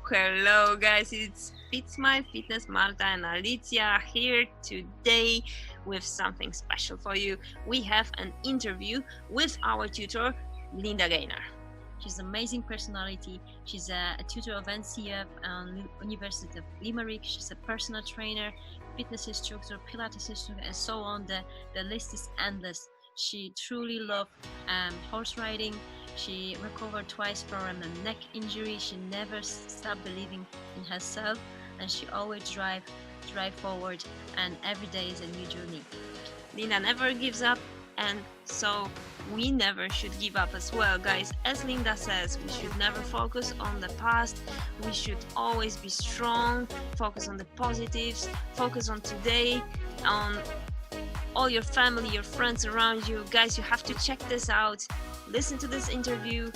Hello guys, it's FitSmile Fitness Malta and Alicia here today with something special for you. We have an interview with our tutor, Linda Gaynor. She's an amazing personality. She's a tutor of NCF and University of Limerick. She's a personal trainer, fitness instructor, Pilates instructor, and so on. The list is endless. She truly loved horse riding. She recovered twice from a neck injury. She never stopped believing in herself, and she always drive forward, and every day is a new journey. Linda never gives up, and so we never should give up as well, guys. As Linda says, we should never focus on the past. We should always be strong, focus on the positives, focus on today, on all your family, your friends around you. Guys, you have to check this out. Listen to this interview.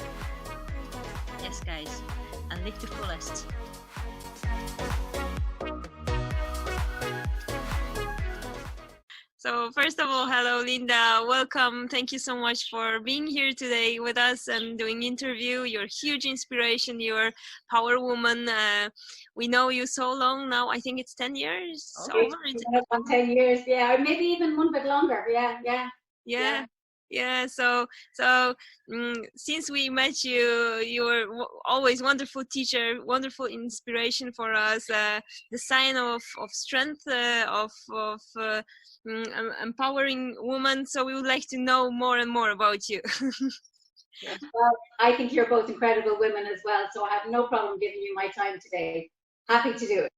Yes, guys, and live to fullest. So first of all, hello Linda, welcome. Thank you so much for being here today with us and doing interview. You're a huge inspiration. You're a power woman. We know you so long now. I think it's 10 years. Okay. Over 10 years, yeah, or maybe even one bit longer. Yeah. So since we met you, you were always wonderful teacher, wonderful inspiration for us. The sign of strength, of empowering woman. So we would like to know more and more about you. Well, I think you're both incredible women as well, so I have no problem giving you my time today. Happy to do it.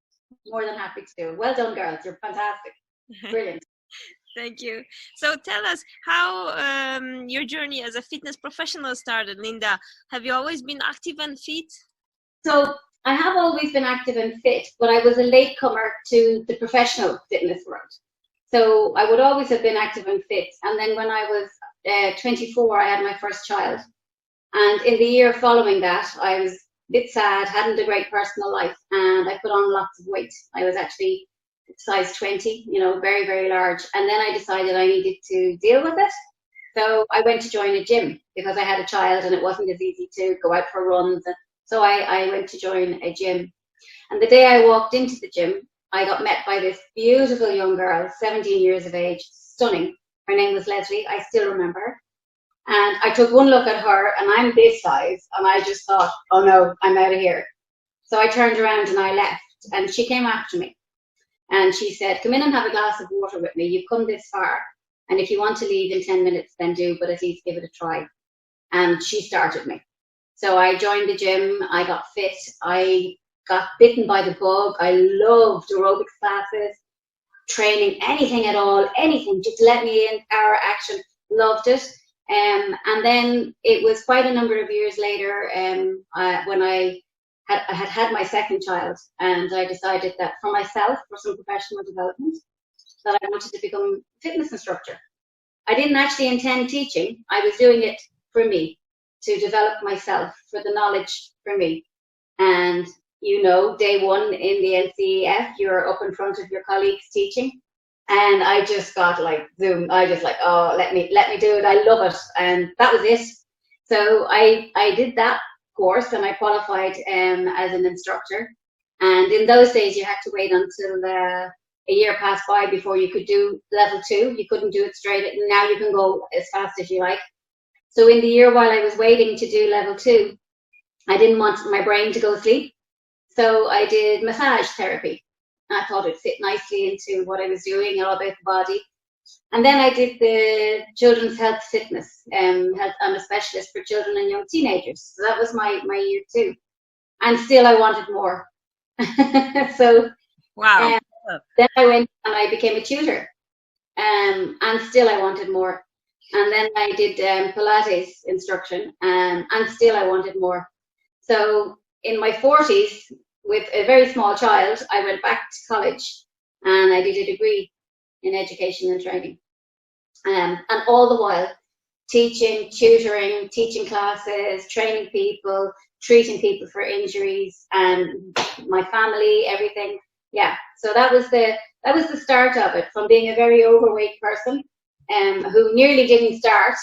More than happy to do it. Well done, girls. You're fantastic. Brilliant. Thank you. So tell us how your journey as a fitness professional started, Linda. Have you always been active and fit? So I have always been active and fit, but I was a latecomer to the professional fitness world. So I would always have been active and fit. And then when I was 24, I had my first child. And in the year following that, I was a bit sad, hadn't a great personal life, and I put on lots of weight. I was actually size 20, very, very large. And then I decided I needed to deal with it. So I went to join a gym because I had a child and it wasn't as easy to go out for runs. And so I went to join a gym. And the day I walked into the gym, I got met by this beautiful young girl, 17 years of age, stunning. Her name was Leslie, I still remember. And I took one look at her and I'm this size and I just thought, oh no, I'm out of here. So I turned around and I left and she came after me. And she said, come in and have a glass of water with me. You've come this far. And if you want to leave in 10 minutes, then do, but at least give it a try. And she started me. So I joined the gym. I got fit. I got bitten by the bug. I loved aerobics classes, training, anything at all, anything. Just let me in, power, action. Loved it. And then it was quite a number of years later when I had my second child, and I decided that for myself, for some professional development, that I wanted to become a fitness instructor. I didn't actually intend teaching. I was doing it for me, to develop myself, for the knowledge for me. And day one in the NCEF, you're up in front of your colleagues teaching. And I just got like Zoom. I just like, oh, let me do it. I love it. And that was it. So I did that course and I qualified as an instructor. And in those days you had to wait until a year passed by before you could do level 2. You couldn't do it straight. Now you can go as fast as you like. So in the year while I was waiting to do level 2, I didn't want my brain to go to sleep. So I did massage therapy. I thought it fit nicely into what I was doing, all about the body. And then I did the children's health fitness. I'm a specialist for children and young teenagers. So that was my year 2. And still I wanted more. So wow. Then I went and I became a tutor. And still I wanted more. And then I did Pilates instruction. And still I wanted more. So in my 40s, with a very small child, I went back to college and I did a degree in education and training. And all the while, teaching, tutoring, teaching classes, training people, treating people for injuries, and my family, everything. Yeah, so that was the start of it, from being a very overweight person who nearly didn't start,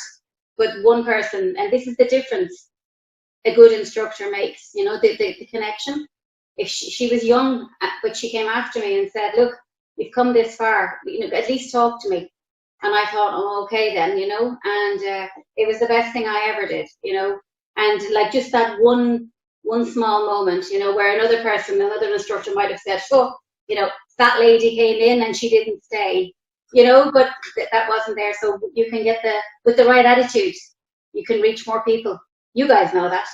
but one person, and this is the difference a good instructor makes, the connection. if she was young, but she came after me and said, look, we've come this far, you know, at least talk to me. And I thought, oh, okay then, you know, and it was the best thing I ever did, you know, and like just that one small moment, you know, where another instructor might have said, oh, you know, that lady came in and she didn't stay, you know, but that wasn't there. So you can get with the right attitude, you can reach more people. You guys know that.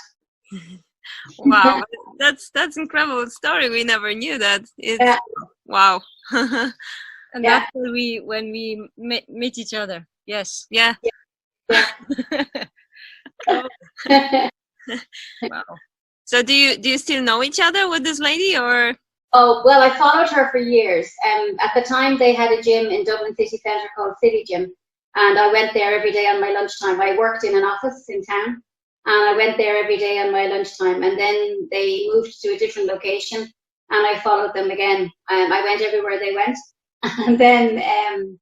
Wow, that's incredible story. We never knew that. It's wow. And Yeah. that's when we meet each other. Yes. Yeah. Yeah. Wow. So do you still know each other with this lady, or? Oh, well, I followed her for years. At the time, they had a gym in Dublin city centre called City Gym, and I went there every day on my lunchtime. I worked in an office in town, and I went there every day on my lunchtime. And then they moved to a different location, and I followed them again. I went everywhere they went, and then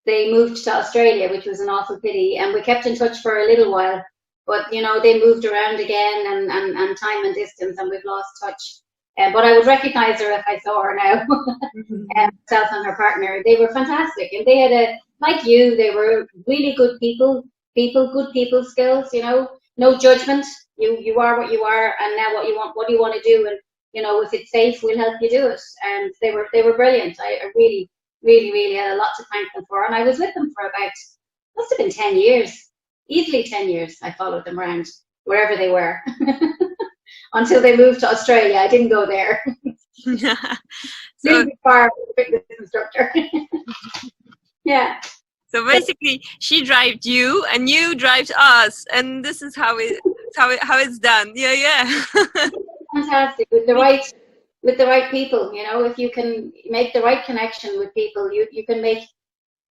they moved to Australia, which was an awful pity. And we kept in touch for a little while, but you know they moved around again, and time and distance, and we've lost touch. But I would recognise her if I saw her now. Herself and her partner, they were fantastic, and they had like you, they were really good good people skills. You know, no judgment. You are what you are, and now what do you want to do, and you know, if it's safe, we'll help you do it. And they were brilliant. I really, really, really had a lot to thank them for, and I was with them for about, must have been 10 years, easily 10 years. I followed them around wherever they were. Until they moved to Australia. I didn't go there. So, far fitness instructor. Yeah. so basically, she drives you, and you drive us, and this is how it's done. Yeah, yeah. Fantastic. With the right people, you know, if you can make the right connection with people, you can make,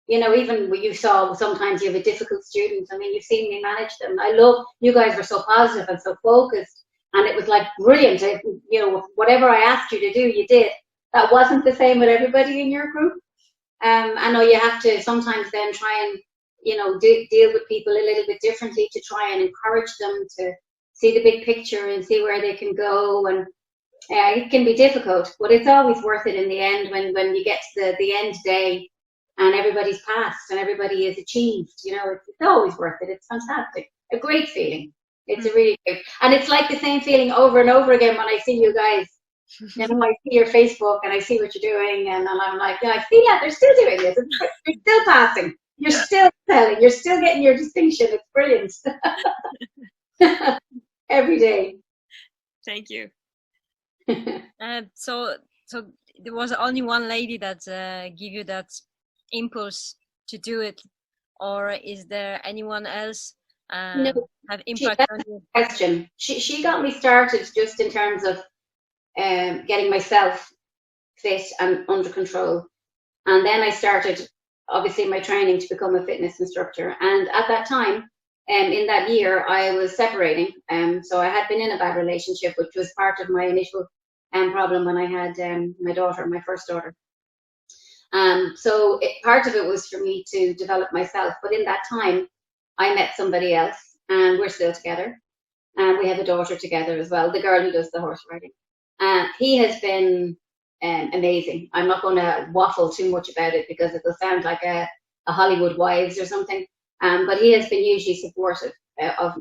you know, even what you saw, sometimes you have a difficult student. I mean, you've seen me manage them. I love, you guys were so positive and so focused. And it was like brilliant. You know, whatever I asked you to do, you did. That wasn't the same with everybody in your group. I know you have to sometimes then try and, you know, deal with people a little bit differently to try and encourage them to see the big picture and see where they can go. And it can be difficult, but it's always worth it in the end when you get to the end day and everybody's passed and everybody is achieved. You know, it's always worth it. It's fantastic. A great feeling. It's a really great, and it's like the same feeling over and over again when I see you guys. You know, I see your Facebook and I see what you're doing, and I'm like, yeah, I see that they're still doing this. You're still passing. You're still selling. You're still getting your distinction. It's brilliant. Every day. Thank you. So there was only one lady that give you that impulse to do it, or is there anyone else No, have impact on you? question. She got me started just in terms of getting myself fit and under control, and then I started obviously my training to become a fitness instructor. And at that time, in that year, I was separating. So I had been in a bad relationship, which was part of my initial problem when I had my daughter, my first daughter. So part of it was for me to develop myself. But in that time, I met somebody else, and we're still together. And we have a daughter together as well, the girl who does the horse riding. He has been amazing. I'm not going to waffle too much about it because it will sound like a Hollywood Wives or something. But he has been hugely supportive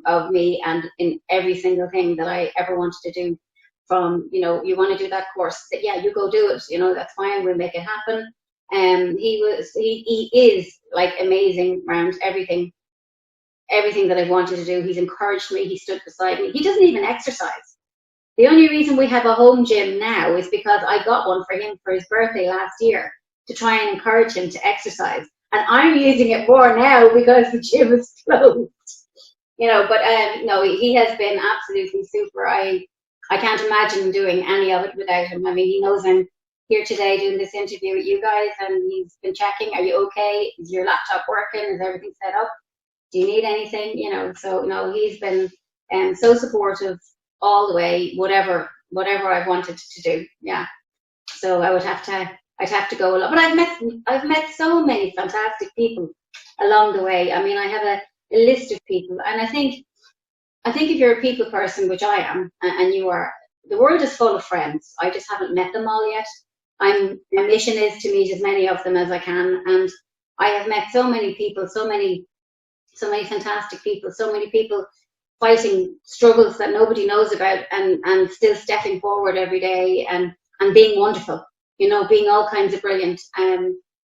of me and in every single thing that I ever wanted to do. From, you know, you want to do that course, yeah, you go do it. You know, that's fine. We'll make it happen. He is like amazing around everything that I've wanted to do. He's encouraged me. He stood beside me. He doesn't even exercise. The only reason we have a home gym now is because I got one for him for his birthday last year to try and encourage him to exercise. And I'm using it more now because the gym is closed. You know, but no, he has been absolutely super. I can't imagine doing any of it without him. I mean, he knows I'm here today doing this interview with you guys, and he's been checking, are you okay? Is your laptop working? Is everything set up? Do you need anything? You know, so no, he's been so supportive all the way, whatever I've wanted to do. Yeah. So I'd have to go a lot. But I've met so many fantastic people along the way. I mean, I have a list of people, and I think if you're a people person, which I am, and you are, the world is full of friends. I just haven't met them all yet. My mission is to meet as many of them as I can, and I have met so many people, so many fantastic people, so many people fighting struggles that nobody knows about, and still stepping forward every day and being wonderful, you know, being all kinds of brilliant.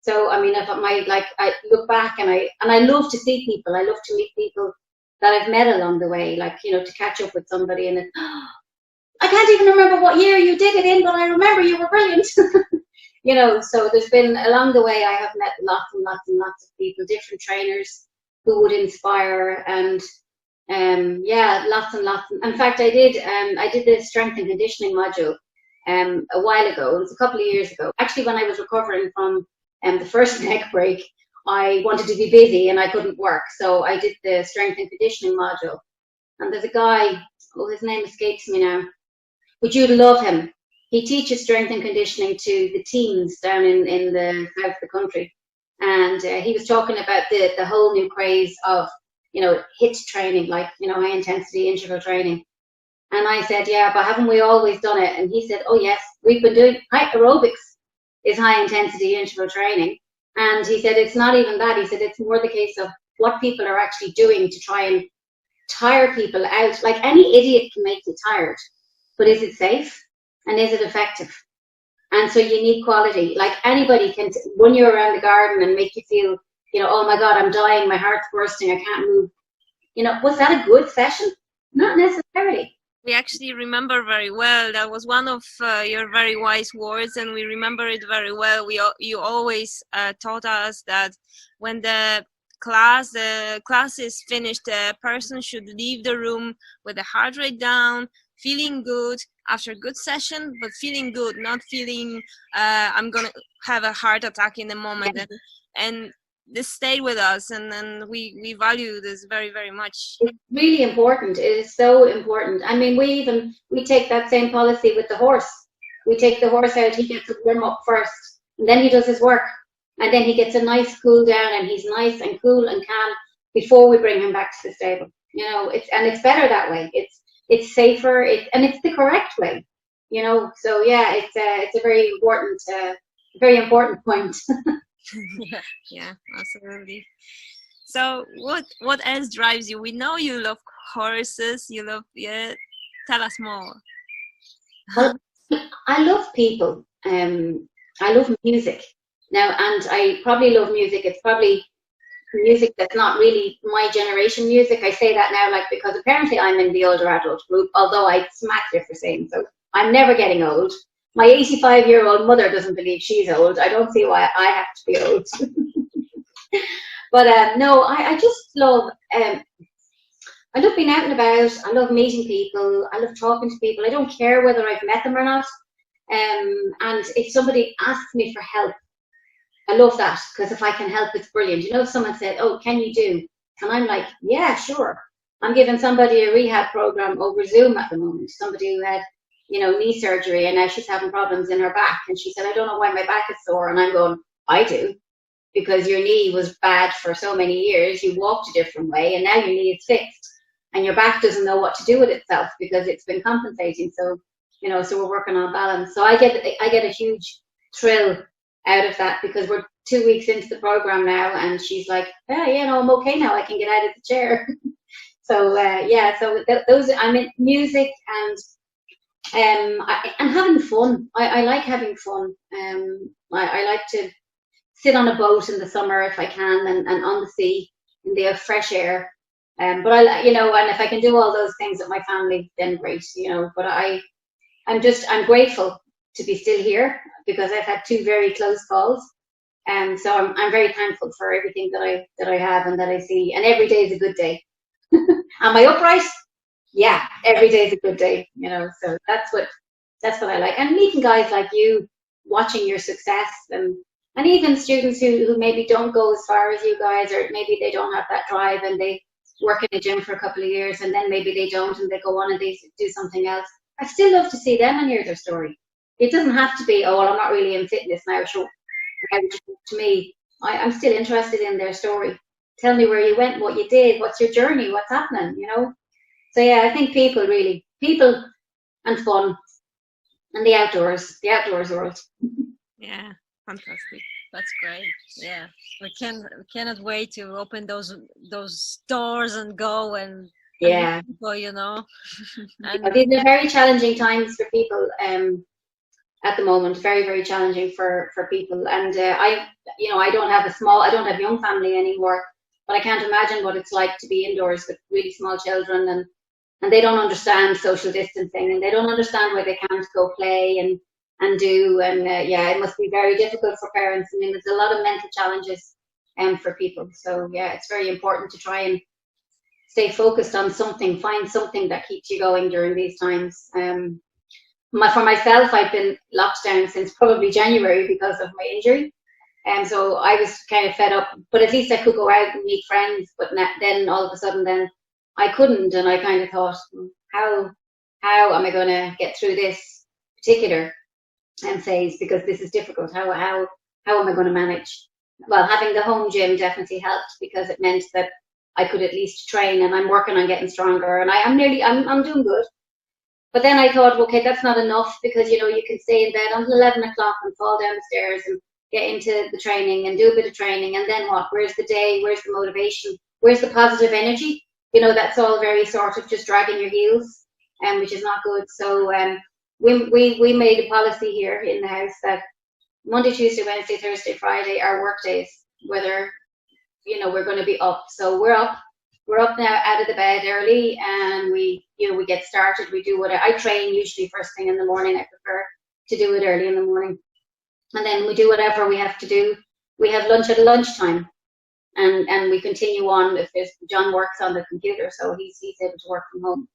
So I mean, if I look back and I love to see people. I love to meet people that I've met along the way, like, you know, to catch up with somebody and I can't even remember what year you did it in, but I remember you were brilliant. You know, so there's been, along the way, I have met lots and lots and lots of people, different trainers who would inspire, and yeah, lots and lots. In fact, I did the strength and conditioning module a while ago. It was a couple of years ago. Actually, when I was recovering from the first neck break, I wanted to be busy and I couldn't work. So I did the strength and conditioning module. And there's a guy, oh, his name escapes me now, but you'd love him. He teaches strength and conditioning to the teens down in the south of the country. And he was talking about the whole new craze of, you know, HIIT training, like, you know, high intensity interval training. And I said, yeah, but haven't we always done it? And he said, oh yes, we've been doing aerobics is high intensity interval training. And he said, it's not even that. He said, it's more the case of what people are actually doing to try and tire people out. Like, any idiot can make you tired, but is it safe? And is it effective? And so you need quality. Like, anybody can run you around the garden and make you feel, you know, oh my God, I'm dying, my heart's bursting, I can't move. You know, was that a good session? Not necessarily. We actually remember very well. That was one of your very wise words, and we remember it very well. You always taught us that when the class is finished, the person should leave the room with the heart rate down, feeling good after a good session, but feeling good, not feeling I'm gonna have a heart attack in a moment. Yeah. And this stayed with us, and we value this very, very much. It's really important. It is so important. I mean, we take that same policy with the horse. We take the horse out, he gets a warm up first, and then he does his work, and then he gets a nice cool down, and he's nice and cool and calm before we bring him back to the stable. You know, it's better that way. It's safer, and it's the correct way. You know, so yeah, it's a very important point. Yeah, absolutely. So what else drives you? We know you love horses, tell us more. Well, I love people. I love music now, and I probably love music. It's probably music that's not really my generation music. I say that now, like, because apparently I'm in the older adult group, although I smacked her for saying so. I'm never getting old. My 85-year-old mother doesn't believe she's old. I don't see why I have to be old. But no, I just love, I love being out and about. I love meeting people. I love talking to people. I don't care whether I've met them or not. And if somebody asks me for help, I love that, because if I can help, it's brilliant. You know, if someone said, oh, can you do? And I'm like, yeah, sure. I'm giving somebody a rehab program over Zoom at the moment. Somebody who had, you know, knee surgery, and now she's having problems in her back. And she said, I don't know why my back is sore. And I'm going, I do. Because your knee was bad for so many years. You walked a different way, and now your knee is fixed. And your back doesn't know what to do with itself because it's been compensating. So, you know, so we're working on balance. So I get a huge thrill out of that, because we're 2 weeks into the program now, and she's like, yeah, you know, I'm okay now. I can get out of the chair. So yeah, so those, I mean, music and having fun. I like having fun. I like to sit on a boat in the summer if I can, and on the sea in the fresh air. But I, you know, and if I can do all those things with my family, then great, you know. But I'm grateful to be still here, because I've had 2 very close calls, and so I'm very thankful for everything that I have and that I see. And every day is a good day. Am I upright? Yeah, every day is a good day, you know. So that's what I like. And meeting guys like you, watching your success, and even students who maybe don't go as far as you guys, or maybe they don't have that drive and they work in a gym for a couple of years, and then maybe they don't, and they go on and they do something else. I still love to see them and hear their story. It doesn't have to be, oh, well, I'm not really in fitness now. So to me, I'm still interested in their story. Tell me where you went, what you did, what's your journey, what's happening, you know. So yeah, I think people and fun. and the outdoors world. Yeah, fantastic. That's great. Yeah, we cannot wait to open those doors and go and Yeah. meet people, you know. And These are very challenging times for people at the moment. Very, very challenging for people. And I don't have young family anymore, but I can't imagine what it's like to be indoors with really small children, and they don't understand social distancing, and they don't understand why they can't go play and do. And yeah, it must be very difficult for parents. I mean, there's a lot of mental challenges for people. So yeah, it's very important to try and stay focused on something, find something that keeps you going during these times. For myself, I've been locked down since probably January because of my injury. And so I was kind of fed up, but at least I could go out and meet friends. But then all of a sudden, then I couldn't, and I kind of thought, how am I going to get through this particular phase, because this is difficult. How am I going to manage? Well, having the home gym definitely helped, because it meant that I could at least train, and I'm working on getting stronger, and I'm doing good. But then I thought, okay, that's not enough, because you can stay in bed until 11 o'clock and fall down the stairs and get into the training and do a bit of training, and then what? Where's the day? Where's the motivation? Where's the positive energy? That's all very sort of just dragging your heels, which is not good. So we made a policy here in the house that Monday, Tuesday, Wednesday, Thursday, Friday are work days, whether we're going to be up. So we're up now, out of the bed early, and we get started. We do what I train usually first thing in the morning. I prefer to do it early in the morning, and then we do whatever we have to do. We have lunch at lunchtime, and we continue on. If John works on the computer, so he's able to work from home,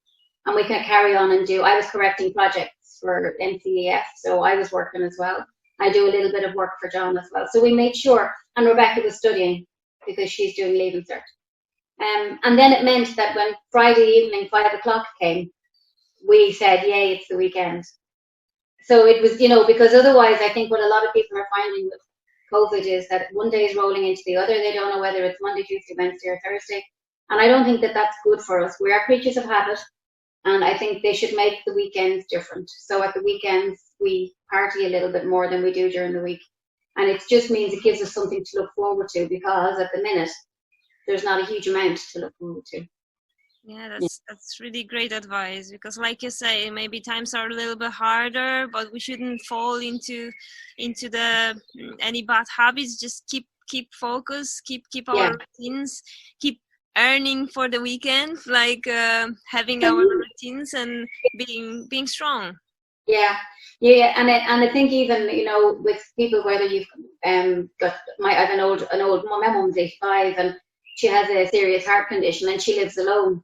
and we can carry on and do. I was correcting projects for NCEF, so I was working as well. I do a little bit of work for John as well. So we made sure, and Rebecca was studying because she's doing Leaving Cert. And then it meant that when Friday evening, 5 o'clock came, we said, yay, it's the weekend. So it was, because otherwise I think what a lot of people are finding with COVID is that one day is rolling into the other. They don't know whether it's Monday, Tuesday, Wednesday, or Thursday. And I don't think that that's good for us. We are creatures of habit, and I think they should make the weekends different. So at the weekends, we party a little bit more than we do during the week. And it just means it gives us something to look forward to, because at the minute, there's not a huge amount to look forward to. Yeah, that's really great advice, because like you say, maybe times are a little bit harder, but we shouldn't fall into the any bad habits. Just keep focus, keep our routines, keep earning for the weekend, like having our routines and being strong. Yeah, and I think even with people, whether you've got I have an old my mum's 85, and she has a serious heart condition, and she lives alone,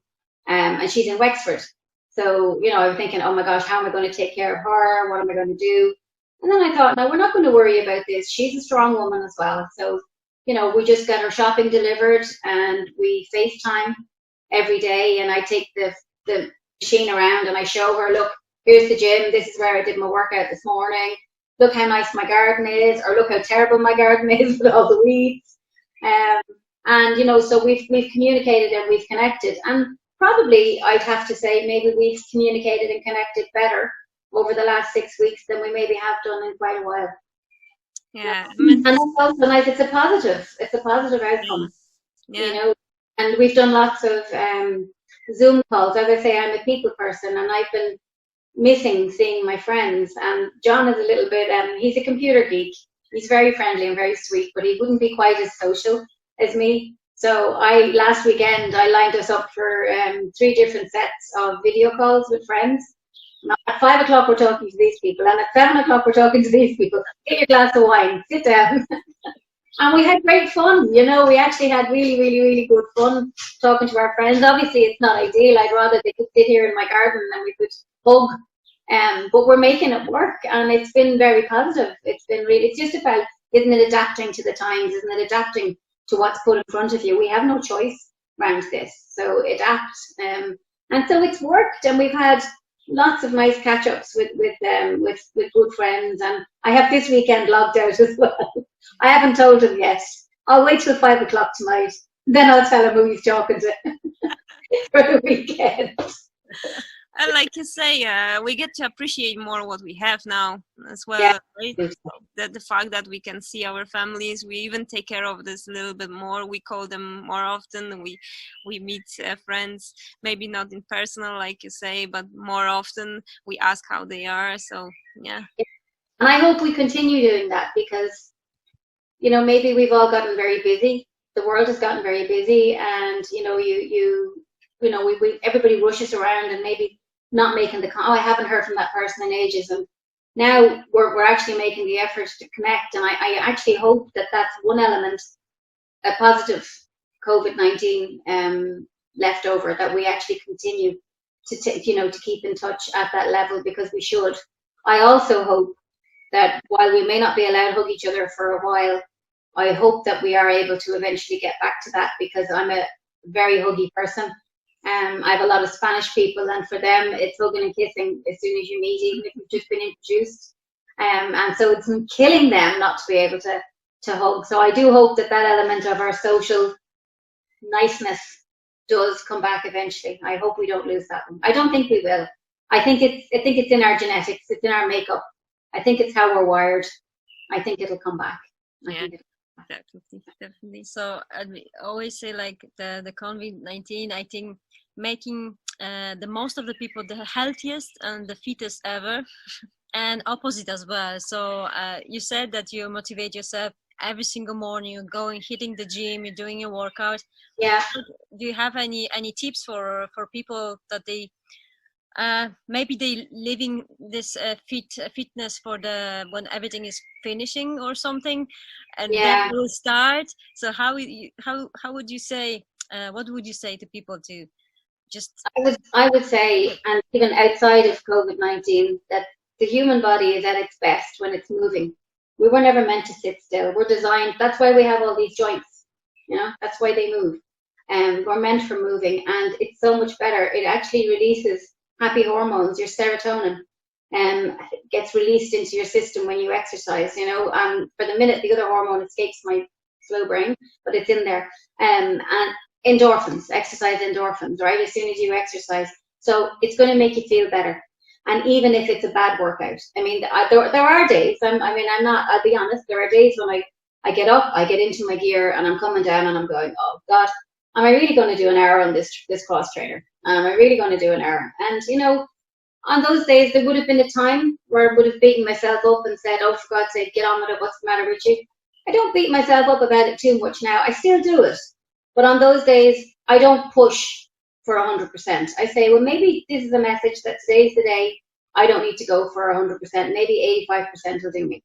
and she's in Wexford. So I was thinking, oh my gosh, how am I going to take care of her? What am I going to do? And then I thought, no, we're not going to worry about this. She's a strong woman as well. So we just get her shopping delivered, and we FaceTime every day, and I take the machine around and I show her, look, here's the gym, this is where I did my workout this morning, look how nice my garden is, or look how terrible my garden is with all the weeds. And so we've communicated and we've connected, and probably I'd have to say maybe we've communicated and connected better over the last 6 weeks than we maybe have done in quite a while. Yeah. And that's also nice. It's a positive outcome. Yeah. And we've done lots of Zoom calls. As I say, I'm a people person, and I've been missing seeing my friends. And John is a little bit, he's a computer geek. He's very friendly and very sweet, but he wouldn't be quite as social as me. So last weekend I lined us up for 3 different sets of video calls with friends. At 5 o'clock we're talking to these people, and at 7 o'clock we're talking to these people. Get your glass of wine, sit down. And we had great fun, we actually had really, really, really good fun talking to our friends. Obviously it's not ideal. I'd rather they could sit here in my garden and we could hug. But we're making it work, and it's been very positive. It's just about, isn't it adapting to the times? Isn't it adapting to what's put in front of you? We have no choice around this. So adapt. And so it's worked, and we've had lots of nice catch-ups with good friends, and I have this weekend logged out as well. I haven't told him yet. I'll wait till 5 o'clock tonight, then I'll tell him who he's talking to for the weekend. And like you say, we get to appreciate more what we have now as well, Yeah. right? That the fact that we can see our families, we even take care of this a little bit more. We call them more often. We meet friends, maybe not in personal, like you say, but more often. We ask how they are. So yeah. And I hope we continue doing that because, you know, maybe we've all gotten very busy. The world has gotten very busy, and you know, you know, we everybody rushes around and maybe not making the oh, I haven't heard from that person in ages, and now we're actually making the effort to connect. And I actually hope that that's one element, a positive COVID-19 leftover, that we actually continue to you know, to keep in touch at that level, because we should. I also hope that while we may not be allowed to hug each other for a while, I hope that we are able to eventually get back to that, because I'm a very huggy person. I have a lot of Spanish people, and for them, it's hugging and kissing as soon as you meet, even if you've just been introduced. And so it's killing them not to be able to hug. So I do hope that that element of our social niceness does come back eventually. I hope we don't lose that one. I don't think we will. I think it's in our genetics. It's in our makeup. I think it's how we're wired. I think it'll come back. Yeah. Definitely. So I always say, like, the COVID-19, I think making the most of the people the healthiest and the fittest ever, and opposite as well. So you said that you motivate yourself every single morning. You're going, hitting the gym, you're doing your workout. Yeah. Do you have any tips for people that they maybe they living this fitness for the when everything is finishing or something, and Yeah. then will start? So how would you say, what would you say to people to just I would say, and even outside of COVID-19, that the human body is at its best when it's moving. We were never meant to sit still. We're designed. That's why we have all these joints. You know, that's why they move. And we're meant for moving, and it's so much better. It actually releases happy hormones. Your serotonin gets released into your system when you exercise, you know. For the minute, the other hormone escapes my slow brain, but it's in there. And endorphins, exercise endorphins, right? As soon as you exercise. So it's going to make you feel better. And even if it's a bad workout, I mean, there are days, I'll be honest, there are days when I get up, I get into my gear, and I'm coming down and I'm going, oh God, am I really going to do an hour on this cross trainer? Am I really going to do an hour? And, you know, on those days, there would have been a time where I would have beaten myself up and said, oh, for God's sake, get on with it. What's the matter with you? I don't beat myself up about it too much now. I still do it. But on those days, I don't push for 100%. I say, well, maybe this is a message that today's the day. I don't need to go for 100%. Maybe 85% will do me.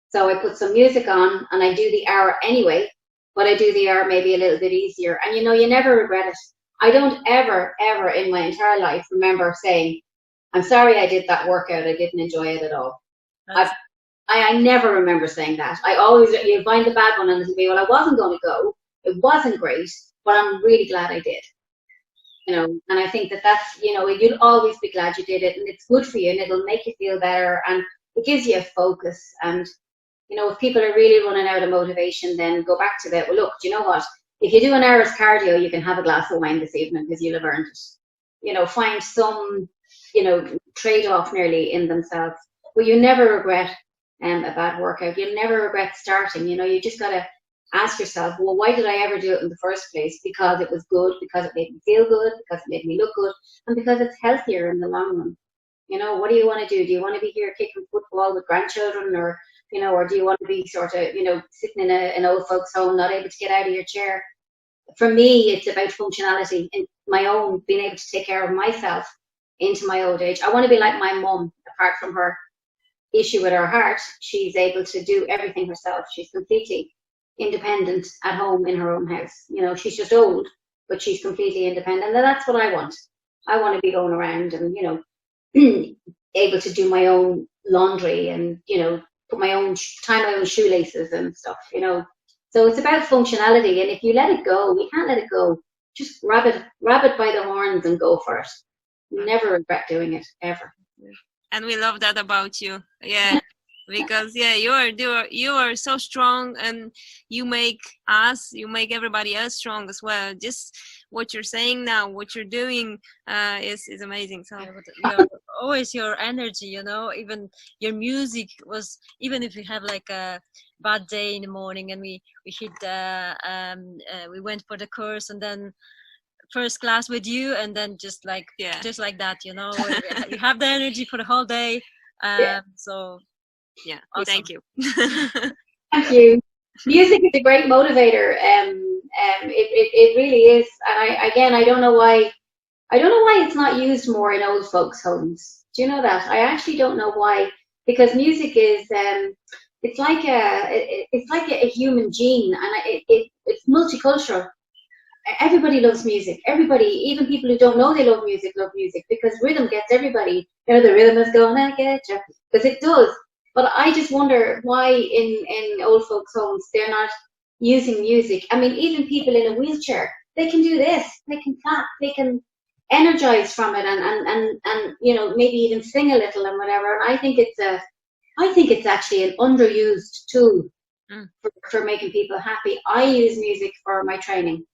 So I put some music on and I do the hour anyway, but I do the hour maybe a little bit easier. And, you know, you never regret it. I don't ever in my entire life remember saying, I'm sorry I did that workout. I didn't enjoy it at all. I never remember saying that. I always, you find the bad one and it'll be, well, I wasn't going to go. It wasn't great, but I'm really glad I did. You know, and I think that's, you know, you'll always be glad you did it, and it's good for you, and it'll make you feel better, and it gives you a focus. And, you know, if people are really running out of motivation, then go back to that. Well, look, do you know what? If you do an hour's cardio, you can have a glass of wine this evening because you'll have earned it. You know, find some, you know, trade-off nearly in themselves. But you never regret a bad workout. You'll never regret starting. You know, you just got to ask yourself, well, why did I ever do it in the first place? Because it was good, because it made me feel good, because it made me look good, and because it's healthier in the long run. You know, what do you want to do? Do you want to be here kicking football with grandchildren, or, you know, or do you want to be sort of, you know, sitting in an old folks' home, not able to get out of your chair? For me, it's about functionality in my own, being able to take care of myself into my old age. I want to be like my mum. Apart from her issue with her heart, she's able to do everything herself. She's completely independent at home in her own house. You know, she's just old, but she's completely independent, and that's what I want. I want to be going around and, you know, able to do my own laundry and, you know, tie my own shoelaces and stuff, you know. So it's about functionality, and if you let it go, you can't let it go. Just grab it by the horns and go for it. You never regret doing it, ever. And we love that about you. Yeah. because yeah, you are so strong, and you make everybody else strong as well. Just what you're saying now, what you're doing, is amazing. So Yeah, but your always your energy, you know, even your music was, even if we have like a bad day in the morning and we went for the course and then first class with you, and then just like that, you know, you have the energy for the whole day. So yeah, awesome. thank you. Thank you. Music is a great motivator. It really is. And I don't know why it's not used more in old folks' homes. Do you know that? I actually don't know why, because music is it's like a human gene, and it's multicultural. Everybody loves music. Everybody, even people who don't know they love music, because rhythm gets everybody. You know, the rhythm is gonna get you, because it does. But I just wonder why in old folks' homes they're not using music. I mean, even people in a wheelchair, they can do this. They can clap. They can energize from it, and you know, maybe even sing a little and whatever. And I think it's actually an underused tool for making people happy. I use music for my training.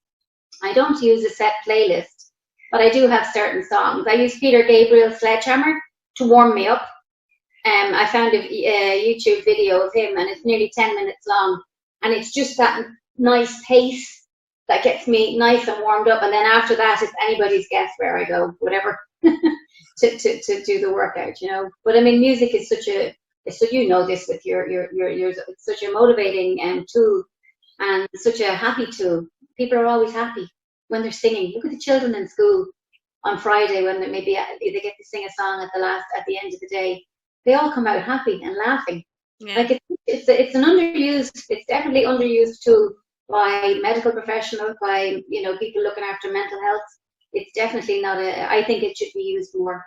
I don't use a set playlist, but I do have certain songs. I use Peter Gabriel's Sledgehammer to warm me up. I found a YouTube video of him, and it's nearly 10 minutes long, and it's just that nice pace that gets me nice and warmed up. And then after that, it's anybody's guess where I go, whatever, to do the workout, you know. But I mean, music is so you know this with your it's such a motivating tool, and such a happy tool. People are always happy when they're singing. Look at the children in school on Friday when they get to sing a song at the end of the day. They all come out happy and laughing. Yeah. Like it's an underused, it's definitely underused tool by medical professionals, by, you know, people looking after mental health. It's definitely not I think it should be used more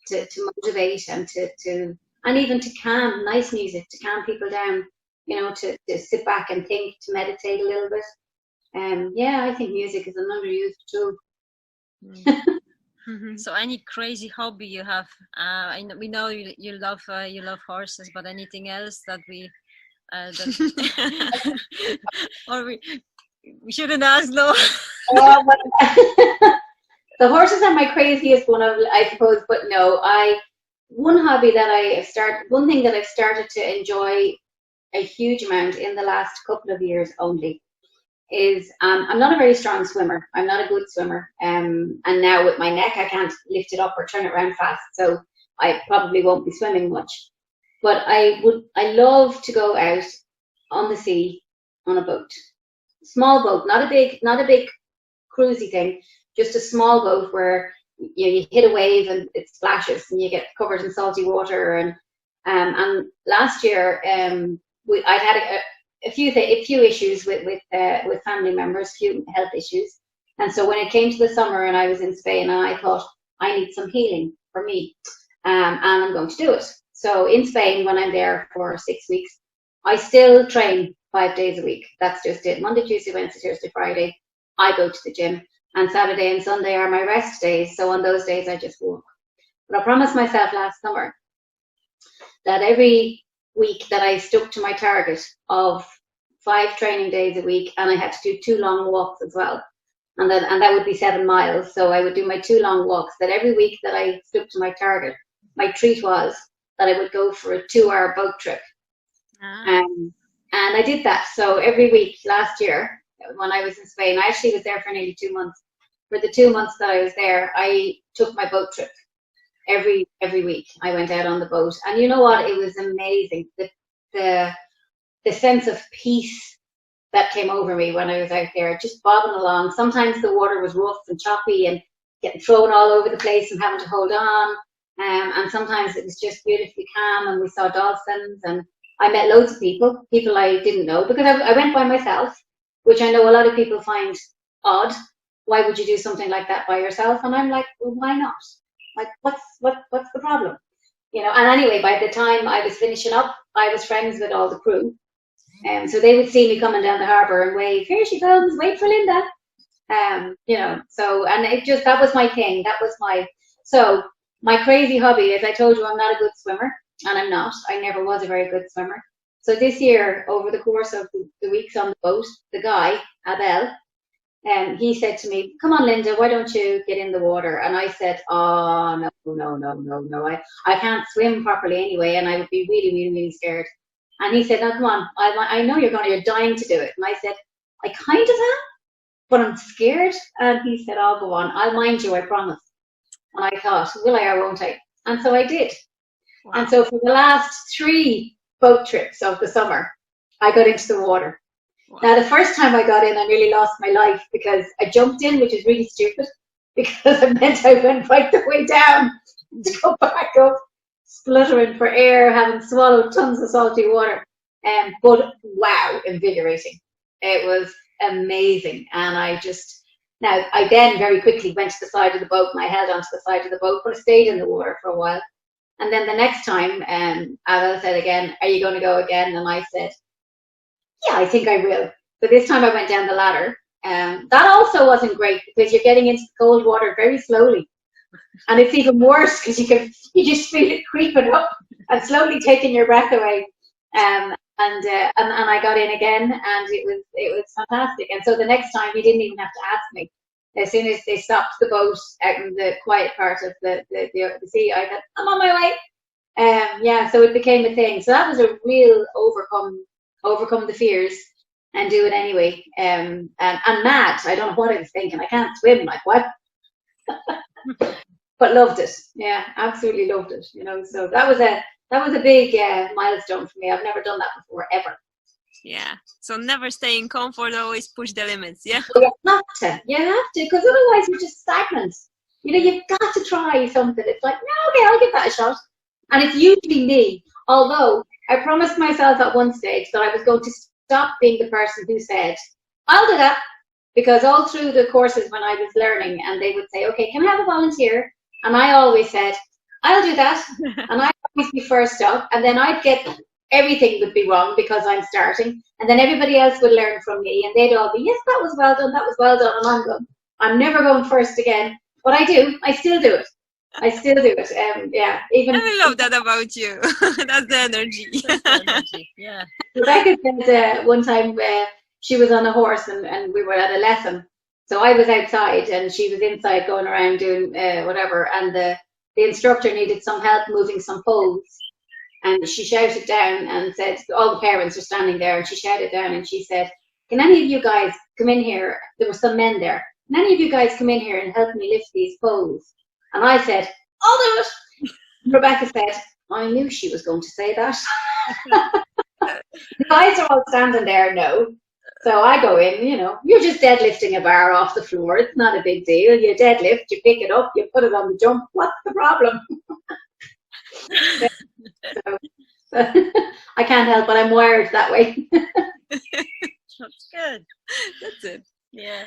to motivate and and even to calm, nice music to calm people down, you know, to sit back and think, to meditate a little bit. Yeah, I think music is an underused tool. So any crazy hobby you have? We know you love horses, but anything else that or we shouldn't ask, no? The horses are my craziest one, I suppose, but no. One thing that I've started to enjoy a huge amount in the last couple of years only is I'm not a very strong swimmer. I'm not a good swimmer. And now with my neck, I can't lift it up or turn it around fast. So I probably won't be swimming much. But I love to go out on the sea on a boat. Small boat, not a big cruisy thing, just a small boat where you hit a wave and it splashes and you get covered in salty water. And last year I'd had a few issues with family members, few health issues, and so when it came to the summer and I was in Spain, and I thought I need some healing for me, and I'm going to do it. So in Spain, when I'm there for 6 weeks, I still train 5 days a week. That's just it. Monday, Tuesday, Wednesday, Thursday, Friday, I go to the gym, and Saturday and Sunday are my rest days. So on those days, I just walk. But I promised myself last summer that every week that I stuck to my target of 5 training days a week, and I had to do 2 long walks as well, and that would be 7 miles. So I would do my 2 long walks. That every week that I stuck to my target, my treat was that I would go for a 2-hour boat trip. And I did that. So every week last year when I was in Spain, I actually was there for nearly 2 months. For the 2 months that I was there, I took my boat trip. Every week I went out on the boat, and you know what? It was amazing. The sense of peace that came over me when I was out there, just bobbing along. Sometimes the water was rough and choppy and getting thrown all over the place and having to hold on. And sometimes it was just beautifully calm, and we saw dolphins, and I met loads of people I didn't know, because I went by myself, which I know a lot of people find odd. Why would you do something like that by yourself? And I'm like, well, why not? Like, what's the problem? You know, and anyway, by the time I was finishing up, I was friends with all the crew. So they would see me coming down the harbour and wave, here she comes, wait for Linda. You know, so, and that was my thing. So my crazy hobby, as I told you, I'm not a good swimmer. and I'm not. I never was a very good swimmer. So this year, over the course of the weeks on the boat, the guy, Abel, he said to me, "Come on, Linda, why don't you get in the water?" And I said, "Oh, no, no, no, no, no. I can't swim properly anyway, and I would be really, really, really scared." And he said, "No, come on. I know you're dying to do it." And I said, "I kind of am, but I'm scared." And he said, "I'll go on. I'll mind you, I promise." And I thought, will I or won't I? And so I did. Wow. And so for the last 3 boat trips of the summer, I got into the water. Wow. Now, the first time I got in, I nearly lost my life because I jumped in, which is really stupid, because it meant I went right the way down to go back up, spluttering for air, having swallowed tons of salty water. But wow, invigorating. It was amazing. And I then very quickly went to the side of the boat and I held onto the side of the boat, but I stayed in the water for a while. And then the next time, Abel said again, "Are you going to go again?" And I said, "Yeah, I think I will." But this time I went down the ladder. That also wasn't great because you're getting into the cold water very slowly. And it's even worse because you just feel it creeping up and slowly taking your breath away. And I got in again, and it was fantastic. And so the next time he didn't even have to ask me. As soon as they stopped the boat out in the quiet part of the sea, I said, "I'm on my way." So it became a thing. So that was a real overcome the fears and do it anyway. And mad. I don't know what I was thinking. I can't swim. Like what? But loved it. Yeah, absolutely loved it. So that was a big milestone for me. I've never done that before ever. Yeah. So never stay in comfort, always push the limits. Yeah. You have to, because otherwise you're just stagnant. You've got to try something. It's like, no, okay, I'll give that a shot. And it's usually me. Although I promised myself at one stage that I was going to stop being the person who said, "I'll do that." Because all through the courses when I was learning, and they would say, "Okay, can I have a volunteer?" And I always said, "I'll do that." And I'd always be first up, and then everything would be wrong because I'm starting, and then everybody else would learn from me, and they'd all be, "Yes, that was well done, that was well done," and I'm never going first again. But I still do it. Even I love that about you. That's the energy. Yeah. Rebecca said one time she was on a horse and we were at a lesson. So I was outside and she was inside going around doing whatever, and the instructor needed some help moving some poles. And she shouted down and said, all the parents were standing there, and she shouted down and she said, "Can any of you guys come in here?" There were some men there. "Can any of you guys come in here and help me lift these poles?" And I said, "I'll do it." Rebecca said, "I knew she was going to say that." The guys are all standing there, no. So I go in, you're just deadlifting a bar off the floor. It's not a big deal. You deadlift, you pick it up, you put it on the jump. What's the problem? So, I can't help but I'm wired that way. That's good. That's it. Yeah.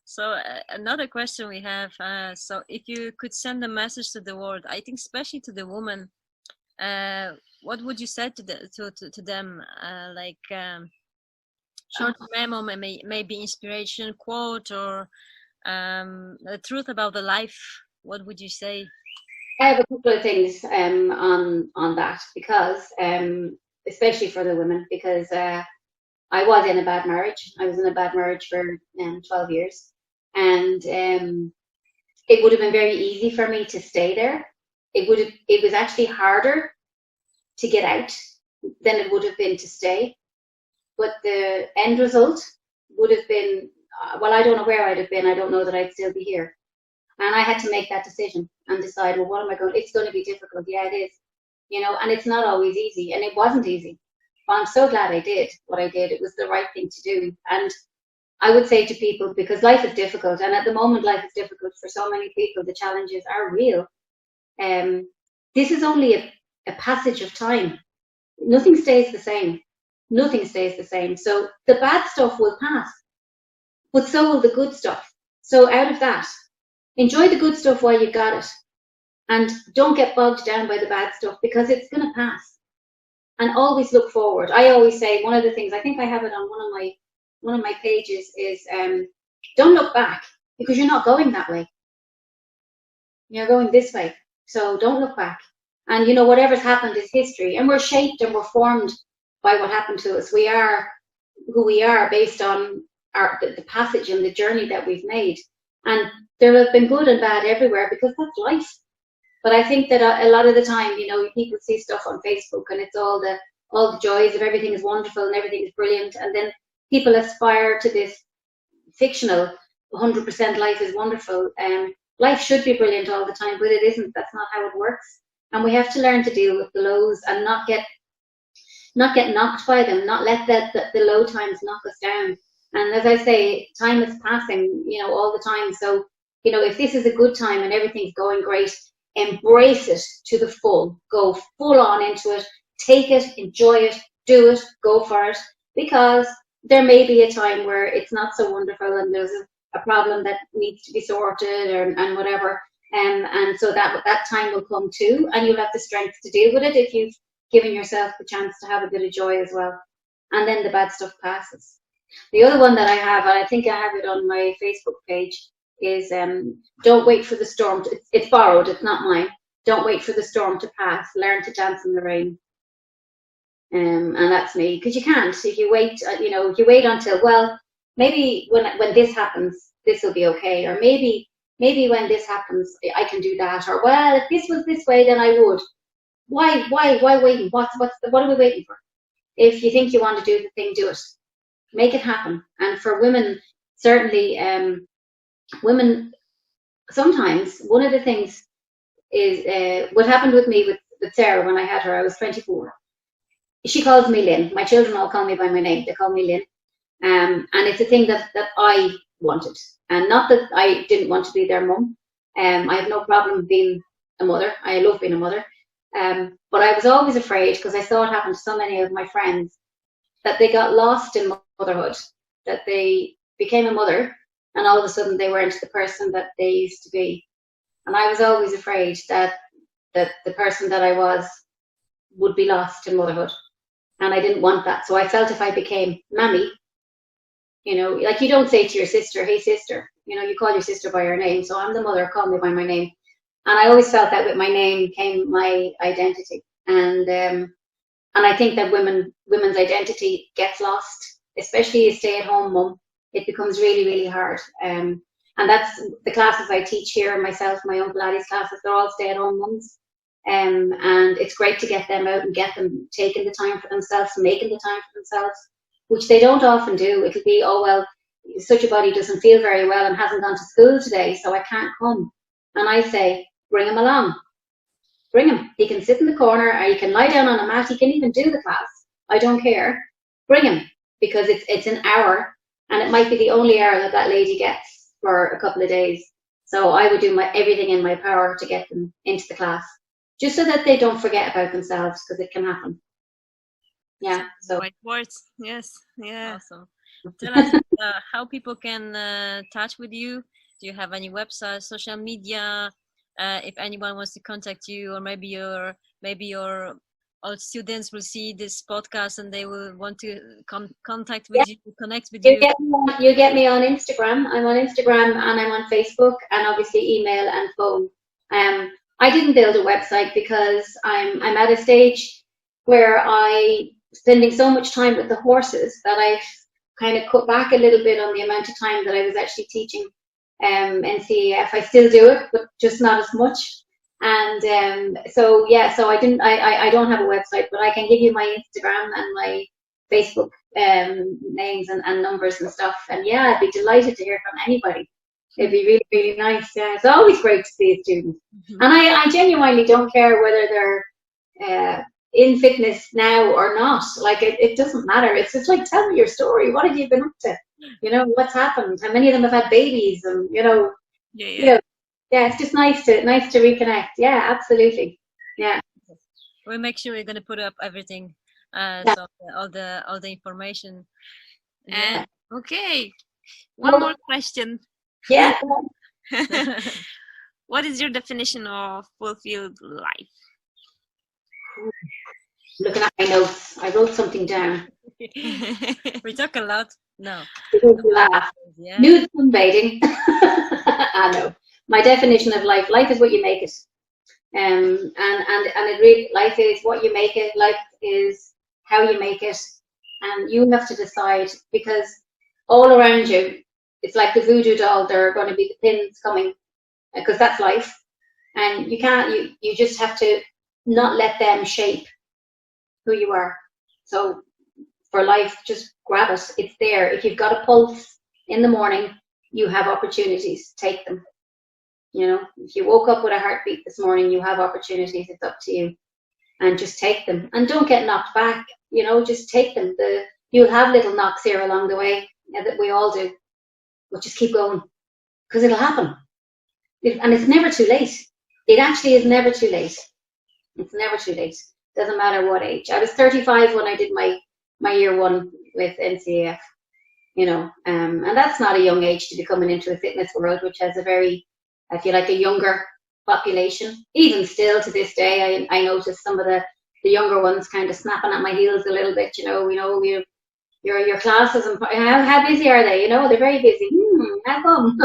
So another question we have. So if you could send a message to the world, I think especially to the woman, what would you say to them? Short memo, maybe inspiration quote, or the truth about the life. What would you say? I have a couple of things on that, because especially for the women, because I was in a bad marriage. I was in a bad marriage for 12 years, and it would have been very easy for me to stay there. It was actually harder to get out than it would have been to stay. But the end result would have been, well, I don't know where I'd have been. I don't know that I'd still be here. And I had to make that decision and decide, well, what am I going to, it's going to be difficult. Yeah, it is. And it's not always easy. And it wasn't easy. But I'm so glad I did what I did. It was the right thing to do. And I would say to people, because life is difficult, and at the moment life is difficult for so many people, the challenges are real. This is only a passage of time. Nothing stays the same. Nothing stays the same. So the bad stuff will pass, but so will the good stuff. So out of that, enjoy the good stuff while you got it, and don't get bogged down by the bad stuff, because it's going to pass. And always look forward. I always say, one of the things, I think I have it on one of my pages, is don't look back, because you're not going that way. You're going this way. So don't look back. And, you know, whatever's happened is history. And we're shaped and we're formed by what happened to us. We are who we are based on the passage and the journey that we've made. And there have been good and bad everywhere because that's life. But I think that a lot of the time, you know, people see stuff on Facebook and it's all the joys of everything is wonderful and everything is brilliant. And then people aspire to this fictional 100% life is wonderful. Life should be brilliant all the time, but it isn't. That's not how it works. And we have to learn to deal with the lows and not get knocked by them, not let the low times knock us down. And as I say, time is passing, you know, all the time. So, you know, if this is a good time and everything's going great, embrace it to the full. Go full on into it. Take it, enjoy it, do it, go for it. Because there may be a time where it's not so wonderful and there's a problem that needs to be sorted and whatever. And so that time will come too, and you'll have the strength to deal with it if you've given yourself the chance to have a bit of joy as well. And then the bad stuff passes. The other one that I have, and I think I have it on my Facebook page, is don't wait for the storm. It's borrowed, it's not mine. Don't wait for the storm to pass. Learn to dance in the rain. And that's me, because you can't. If you wait, you know, if you wait until, well, maybe when this happens, this will be okay, or maybe when this happens, I can do that, or well, if this was this way, then I would. Why waiting? What are we waiting for? If you think you want to do the thing, do it. Make it happen. And for women, certainly, women, sometimes one of the things is what happened with me with Sarah when I had her. I was 24. She calls me Lynn. My children all call me by my name. They call me Lynn. And it's a thing that I wanted. And not that I didn't want to be their mum. I have no problem being a mother. I love being a mother. But I was always afraid, because I saw it happen to so many of my friends, that they got lost in motherhood, that they became a mother and all of a sudden they weren't the person that they used to be. And I was always afraid that the person that I was would be lost in motherhood. And I didn't want that. So I felt if I became mammy, you know, like you don't say to your sister, hey sister, you know, you call your sister by her name. So I'm the mother, call me by my name. And I always felt that with my name came my identity. And I think that women's identity gets lost, especially a stay-at-home mum. It becomes really, really hard. And that's the classes I teach here, myself, my Uncle Addie's classes, they're all stay-at-home mums. And it's great to get them out and get them taking the time for themselves, making the time for themselves, which they don't often do. It'll be, oh, well, such a body doesn't feel very well and hasn't gone to school today, so I can't come. And I say, bring him along. Bring him. He can sit in the corner, or he can lie down on a mat. He can even do the class. I don't care. Bring him, because it's an hour, and it might be the only hour that lady gets for a couple of days. So I would do everything in my power to get them into the class, just so that they don't forget about themselves, because it can happen. Yeah. So. White words. Yes. Yeah. Awesome. Tell us how people can touch with you. Do you have any website, social media? If anyone wants to contact you, or maybe your old students will see this podcast and they will want to contact with you, connect with you. You get me on Instagram. I'm on Instagram and I'm on Facebook, and obviously email and phone. I didn't build a website because I'm at a stage where I spending so much time with the horses that I've kind of cut back a little bit on the amount of time that I was actually teaching NCEF. I still do it, but just not as much. And so I don't have a website, but I can give you my Instagram and my Facebook names and numbers and stuff. And yeah, I'd be delighted to hear from anybody. It'd be really, really nice. Yeah, it's always great to see a student. Mm-hmm. And I genuinely don't care whether they're in fitness now or not. Like it doesn't matter. It's just like, tell me your story. What have you been up to? You know, what's happened? How many of them have had babies? And you know, yeah, it's just nice to reconnect. Yeah, absolutely. Yeah. We'll make sure we're gonna put up everything, so all the information. Yeah. Okay. One more question. Yeah. What is your definition of fulfilled life? Looking at my notes, I wrote something down. We talk a lot. No. Laugh. Yeah. Nude sunbathing. I know. My definition of life is what you make it. And it really, life is what you make it. Life is how you make it, and you have to decide, because all around you, it's like the voodoo doll. There are going to be the pins coming, because that's life, and you can't. You just have to not let them shape who you are. So for life, just grab it. It's there. If you've got a pulse in the morning, you have opportunities. Take them. You know, if you woke up with a heartbeat this morning, you have opportunities. It's up to you, and just take them. And don't get knocked back. You know, just take them. You'll have little knocks here along the way, that we all do, but just keep going, because it'll happen. And it's never too late. It actually is never too late. It's never too late. Doesn't matter what age. I was 35 when I did my year one with NCAF. You know, and that's not a young age to be coming into the fitness world, which has a very, I feel like, a younger population. Even still to this day, I notice some of the younger ones kind of snapping at my heels a little bit. You know, your classes, and how busy are they? You know, they're very busy. How come?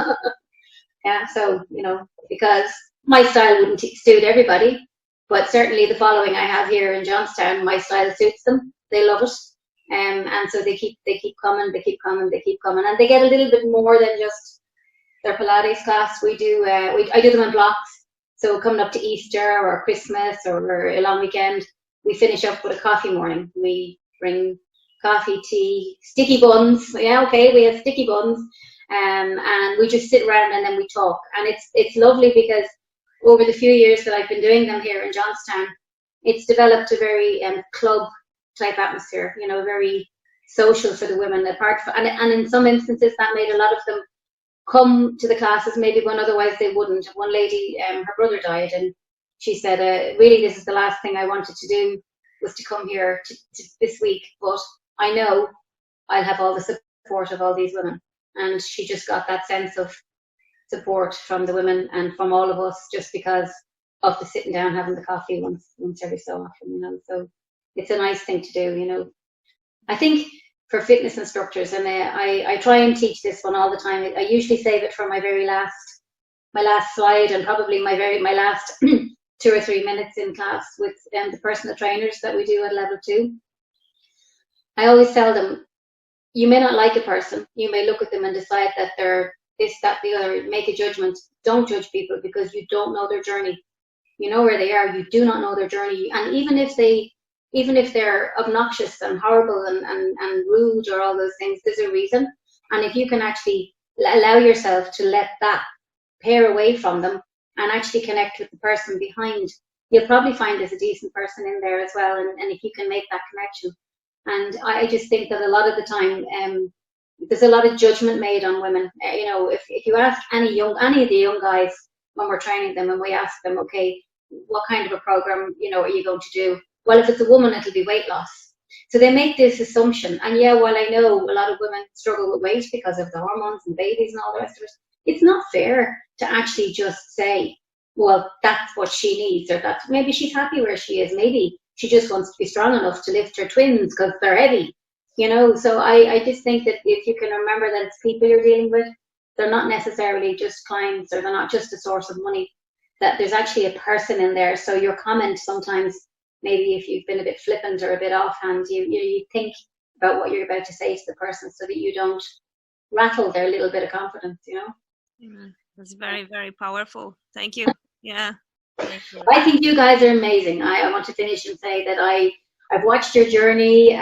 Yeah, so, you know, because my style wouldn't suit everybody, but certainly the following I have here in Johnstown, my style suits them. They love it. And so they keep coming, and they get a little bit more than just their Pilates class. I do them in blocks. So coming up to Easter or Christmas or a long weekend, we finish up with a coffee morning. We bring coffee, tea, sticky buns. Yeah, okay, we have sticky buns, and we just sit around and then we talk. And it's lovely, because over the few years that I've been doing them here in Johnstown, it's developed a very club type atmosphere. You know, very social for the women. And in some instances, that made a lot of them come to the classes maybe when otherwise they wouldn't. One lady, her brother died, and she said, really, this is the last thing I wanted to do, was to come here to this week, but I know I'll have all the support of all these women. And she just got that sense of support from the women and from all of us, just because of the sitting down having the coffee once every so often, you know. So it's a nice thing to do, you know. I think for fitness instructors, and I try and teach this one all the time. I usually save it for my last slide, and probably my last 2 or 3 minutes in class with the personal trainers that we do at level 2. I always tell them, you may not like a person, you may look at them and decide that they're this, that, the other, make a judgment. Don't judge people, because you don't know their journey. You know where they are, you do not know their journey. And even if they're obnoxious and horrible and rude or all those things, there's a reason. And if you can actually allow yourself to let that pair away from them and actually connect with the person behind, you'll probably find there's a decent person in there as well. And if you can make that connection. And I just think that a lot of the time, there's a lot of judgment made on women. You know, if you ask any of the young guys when we're training them, and we ask them, okay, what kind of a program, you know, are you going to do? Well, if it's a woman, it'll be weight loss. So they make this assumption. And yeah, while I know a lot of women struggle with weight because of the hormones and babies and all the rest of it, it's not fair to actually just say, well, that's what she needs, or that maybe she's happy where she is. Maybe she just wants to be strong enough to lift her twins because they're heavy, you know. So I just think that if you can remember that it's people you're dealing with, they're not necessarily just clients, or they're not just a source of money, that there's actually a person in there. So your comment sometimes, maybe if you've been a bit flippant or a bit offhand, you think about what you're about to say to the person, so that you don't rattle their little bit of confidence, you know. That's very, very powerful. Thank you. Yeah. I think you guys are amazing. I want to finish and say that I've watched your journey.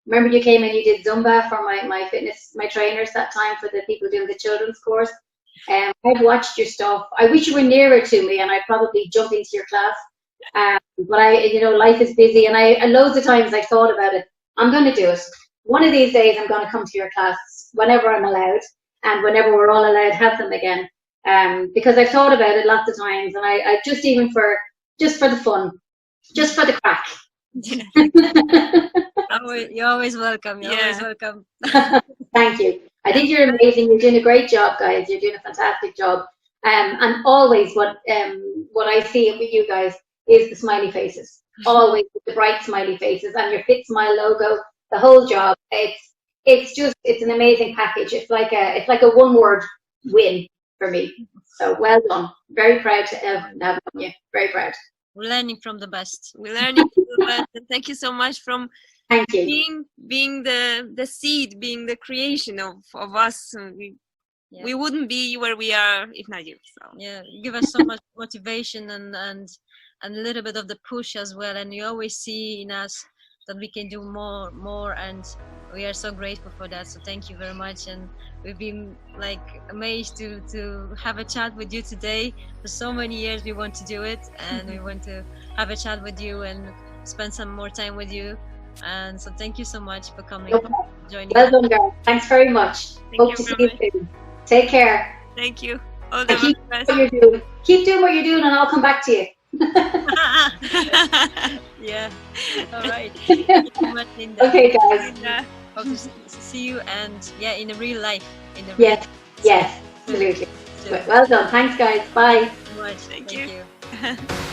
Remember you came and you did Zumba for my trainers that time, for the people doing the children's course. I've watched your stuff. I wish you were nearer to me, and I'd probably jump into your class. But you know, life is busy, and loads of times I've thought about it. I'm going to do it. One of these days I'm going to come to your class whenever I'm allowed, and whenever we're all allowed to have them again. Because I've thought about it lots of times, and I just for the fun, just for the crack. Yeah. You're always welcome. You're always welcome. Thank you. I think you're amazing. You're doing a great job, guys. You're doing a fantastic job. And always what I see with you guys is the smiley faces. Always the bright smiley faces, and your Fit Smile logo, the whole job. It's an amazing package. It's like a one-word win for me. So well done. Very proud to have known you. Very proud. We're learning from the best. We're learning from the best. And thank you so much from Thank you. being the seed, being the creation of us. Yeah. We wouldn't be where we are if not you. So Yeah, you give us so much motivation and a little bit of the push as well. And you always see in us that we can do more, and we are so grateful for that. So thank you very much. And we've been like amazed to have a chat with you today. For so many years we want to do it, and we want to have a chat with you and spend some more time with you. And so thank you so much for coming, No problem. joining Well us. done, girl. Thanks very much. Thank Hope you to see very you soon. Take care. thank you. All the And keep best. doing what you're doing. Keep doing what you're doing, and I'll come back to you. Yeah. All right. Thank you so much, Linda. Okay, guys. Yeah. Hope to see you, and yeah, in the real life. In the real Yes. Yes. Absolutely. life. Well done. Thanks, guys. Bye. So much. Thank Thank you. you.